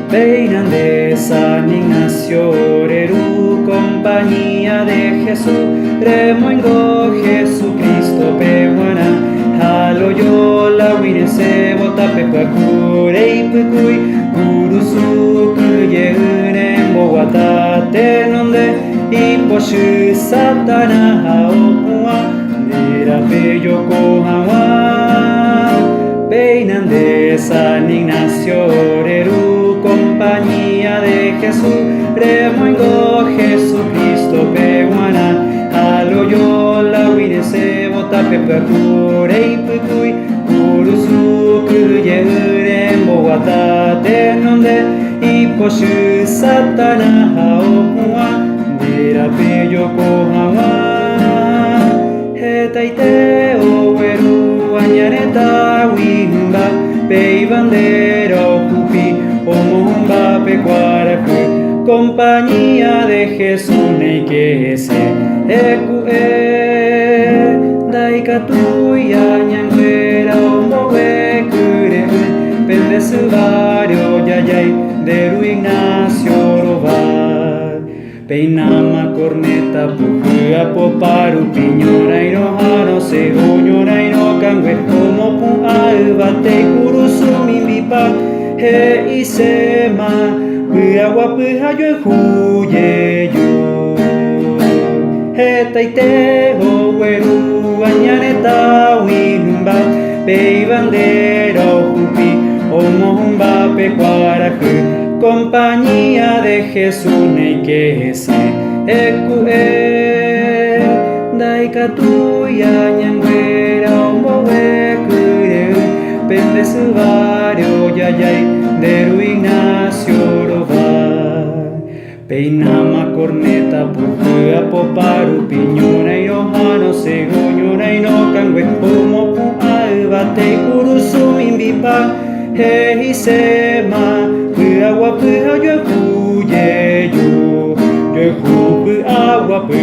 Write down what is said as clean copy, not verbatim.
Peinan de San Ignacio, Reru, compañía de Jesús, Remoingo, Jesucristo, Pehuana, Haloyola, Winese, Botapepacure, Ipukui, Kurusu, Kuyeune, Bogotá, Tenonde, Iposhu, Satana, Haopua, Nerapeyo, Kohawa, Peinan de San Ignacio, Reru, compañía de Jesús, Remoingo, Jesucristo, Pehuana, Haloyola, Winese, Botapepacure, Ipukui, Kurusu, Kuyeure, Bogotá, Tenonde, Iposhu, Satana, Haopua, Nerapeyo, Kohawa, Hetaiteo, Weru, Añareta, Wimba, Peibandero, Pupi, Omumba, Pecuaracu, compañía de Jesús, Neikese, Daikatuya, Ñanguera, Omowe, Kure, Pendesuvario, Yayay, Deru Ignacio, Robar, Peinama, Corneta, Pujua, Poparu, Piñora, Irohano, Seguñora, Irocangüe, Como Pun, Albate, Kurusu, Mimbipa, He Isema, Puagua, Pujayo, Juyeyu, Hetaiteo, Weru, Añaneta, Wimba, Peibandero, Pupi, Omomba, Pecuaracu, compañía de Jesús, Neikese, Daikatuya, Ñanguera, Omowe, Kure, Pendesuvario, Yayay, Deru Ignacio, Robar, Peinama, Corneta, Pujua, Poparu, Piñona, Irohano, Seguñora, Irocangüe, Como Pun, Albate, Kurusu, Mimbipa, He Isema, Agua Puja, yo Juyeyu, yo Jupu, Agua Pu,